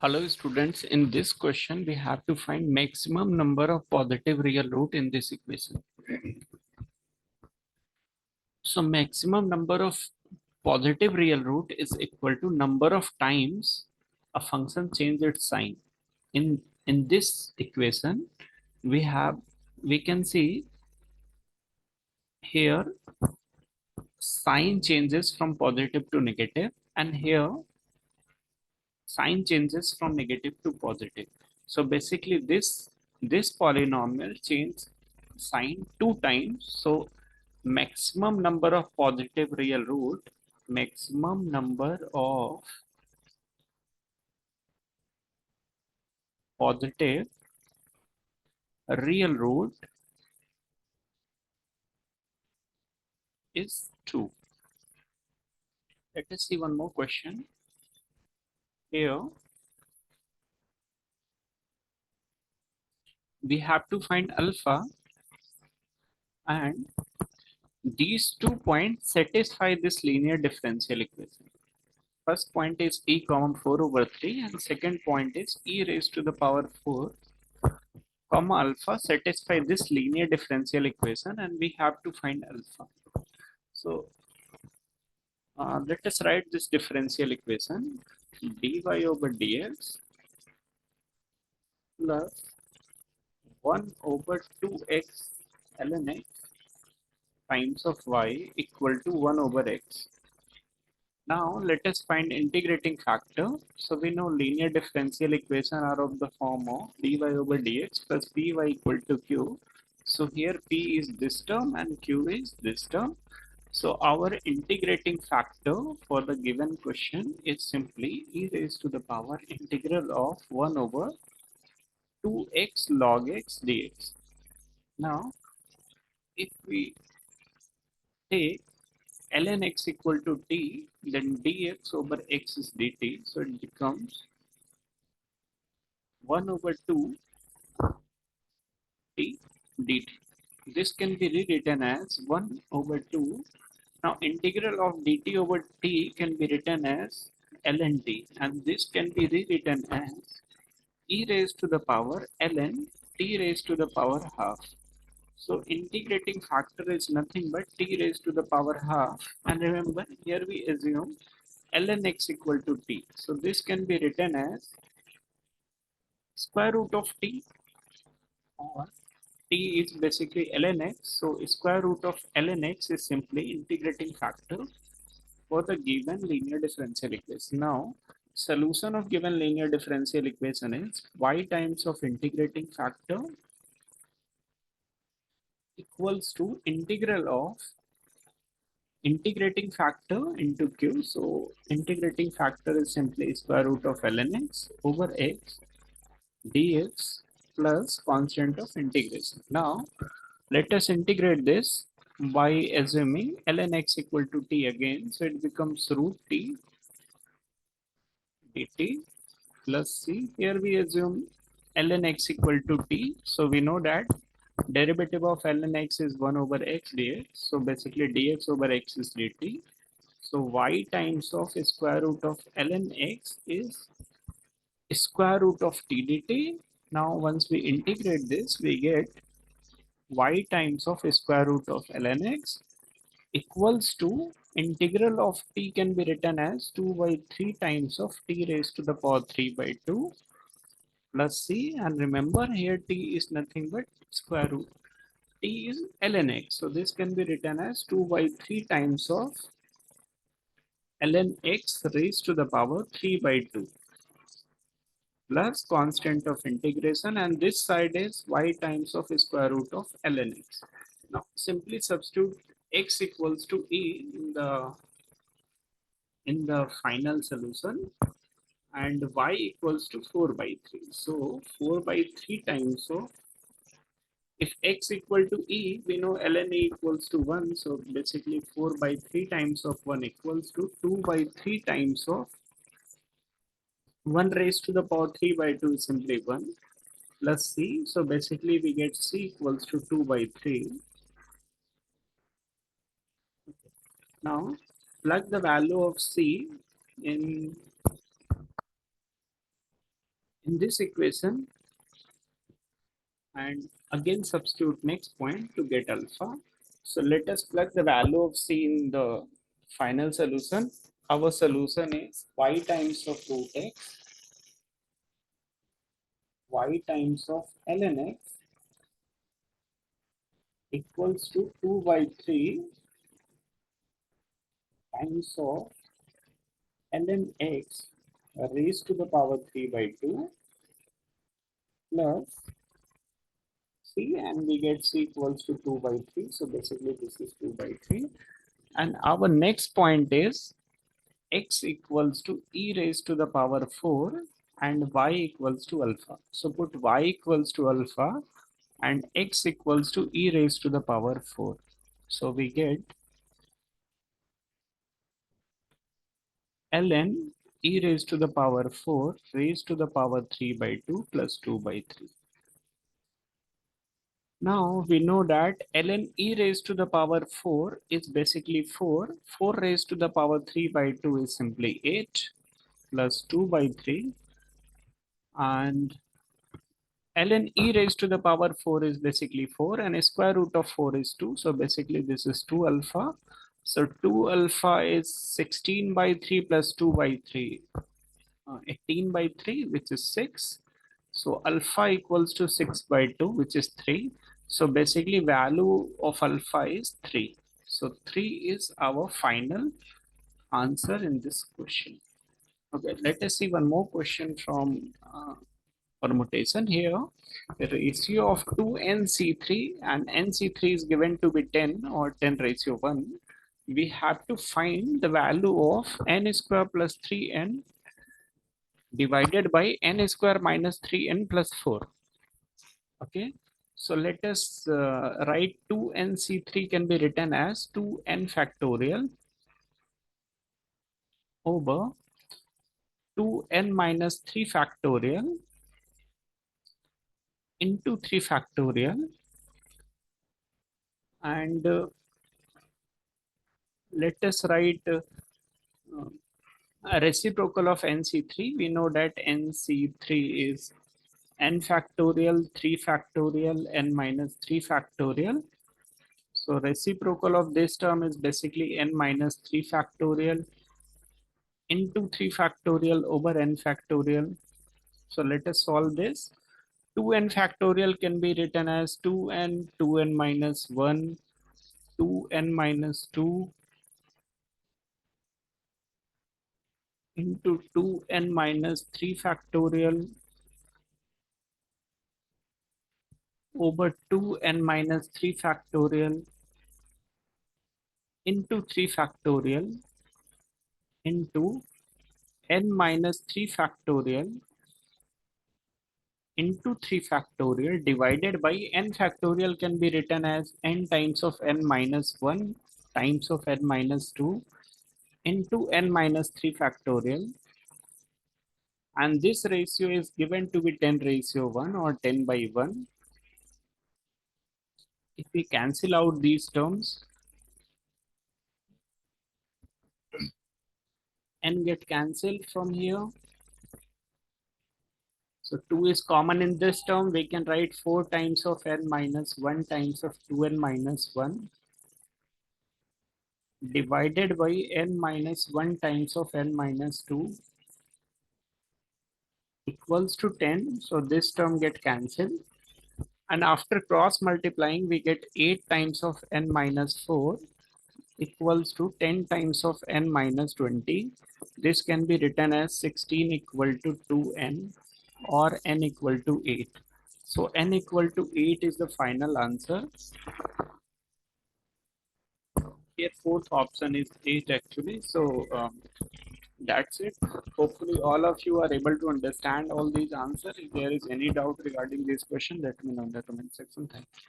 Hello students, in this question we have to find maximum number of positive real root in this equation. So maximum number of positive real root is equal to number of times a function changes its sign. In this equation we can see here sign changes from positive to negative, and here sign changes from negative to positive. So basically this polynomial change sign two times. So maximum number of positive real root, maximum number of positive real root is 2. Let us see one more question. Here we have to find alpha, and these 2 points satisfy this linear differential equation. First point is e common 4 over 3, and second point is e raised to the power 4 comma alpha satisfy this linear differential equation, and we have to find alpha. So let us write this differential equation. Dy over dx plus 1 over 2x ln x times of y equal to 1 over x. Now let us find integrating factor. So we know linear differential equation are of the form of dy over dx plus py equal to q. So here p is this term and q is this term. So our integrating factor for the given question is simply e raised to the power integral of 1 over 2x log x dx. Now if we take ln x equal to t, then dx over x is dt, so it becomes 1 over 2 t dt. This can be rewritten as 1 over 2. Now integral of dt over t can be written as ln t, and this can be rewritten as e raised to the power ln t raised to the power half. So integrating factor is nothing but t raised to the power half, and remember here we assume ln x equal to t. So this can be written as square root of t, or t is basically ln x. So square root of ln x is simply integrating factor for the given linear differential equation. Now solution of given linear differential equation is y times of integrating factor equals to integral of integrating factor into q. So integrating factor is simply square root of ln x over x dx plus constant of integration. Now let us integrate this by assuming ln x equal to t again. So it becomes root t dt plus c. Here we assume ln x equal to t. So we know that derivative of ln x is 1 over x dx. So basically dx over x is dt. So y times of square root of ln x is square root of t dt. Now once we integrate this, we get y times of square root of ln x equals to integral of t can be written as 2 by 3 times of t raised to the power 3 by 2 plus c, and remember here t is nothing but square root. T is ln x, so this can be written as 2 by 3 times of ln x raised to the power 3 by 2 plus constant of integration, and this side is y times of square root of ln x. Now simply substitute x equals to e in the final solution, and y equals to 4 by 3. So 4 by 3 times of, if x equal to e, we know ln e equals to 1. So basically 4 by 3 times of 1 equals to 2 by 3 times of 1 raised to the power 3 by 2 is simply 1 plus c. So basically we get c equals to 2 by 3. Now plug the value of c in in this equation and again substitute next point to get alpha. So let us plug the value of C in the final solution. Our solution is y times of root x, y times of ln x equals to 2 by 3 times of ln x raised to the power 3 by 2 plus C, and we get C equals to 2 by 3. So basically this is 2 by 3. And our next point is x equals to e raised to the power 4 and y equals to alpha. So put y equals to alpha and x equals to e raised to the power 4. So we get ln e raised to the power 4 raised to the power 3 by 2 plus 2 by 3. Now we know that ln e raised to the power 4 is basically 4. 4 raised to the power 3 by 2 is simply 8 plus 2 by 3, and ln e raised to the power 4 is basically 4 and square root of 4 is 2. So basically this is 2 alpha. So 2 alpha is 16 by 3 plus 2 by 3, 18 by 3, which is 6. So alpha equals to 6 by 2, which is 3. So basically value of alpha is 3. So 3 is our final answer in this question. Okay, let us see one more question from permutation here. The ratio of 2 NC3 and NC3 is given to be 10 or 10 ratio 1. We have to find the value of n square plus 3n divided by n square minus 3n plus 4. Okay, so let us write 2nc3 can be written as 2n factorial over 2n minus 3 factorial into 3 factorial, and let us write a reciprocal of nc3. We know that nc3 is n factorial 3 factorial n minus 3 factorial. So reciprocal of this term is basically n minus 3 factorial into 3 factorial over n factorial. So let us solve this. 2n factorial can be written as 2n, 2n minus 1, 2n minus 2 into 2n minus 3 factorial over 2n minus 3 factorial into 3 factorial into n minus 3 factorial into 3 factorial divided by n factorial can be written as n times of n minus 1 times of n minus 2 into n minus 3 factorial, and this ratio is given to be 10 ratio 1 or 10 by 1. If we cancel out these terms, n get cancelled from here. So 2 is common in this term. We can write 4 times of n minus 1 times of 2n minus 1 divided by n minus 1 times of n minus 2 equals to 10. So this term get cancelled. And after cross multiplying, we get 8 times of n minus 4 equals to 10 times of n minus 20. This can be written as 16 equal to 2n or n equal to 8. So n equal to 8 is the final answer. Here fourth option is 8 actually. So that's it. Hopefully all of you are able to understand all these answers. If there is any doubt regarding this question, let me know in the comment section. Thank you.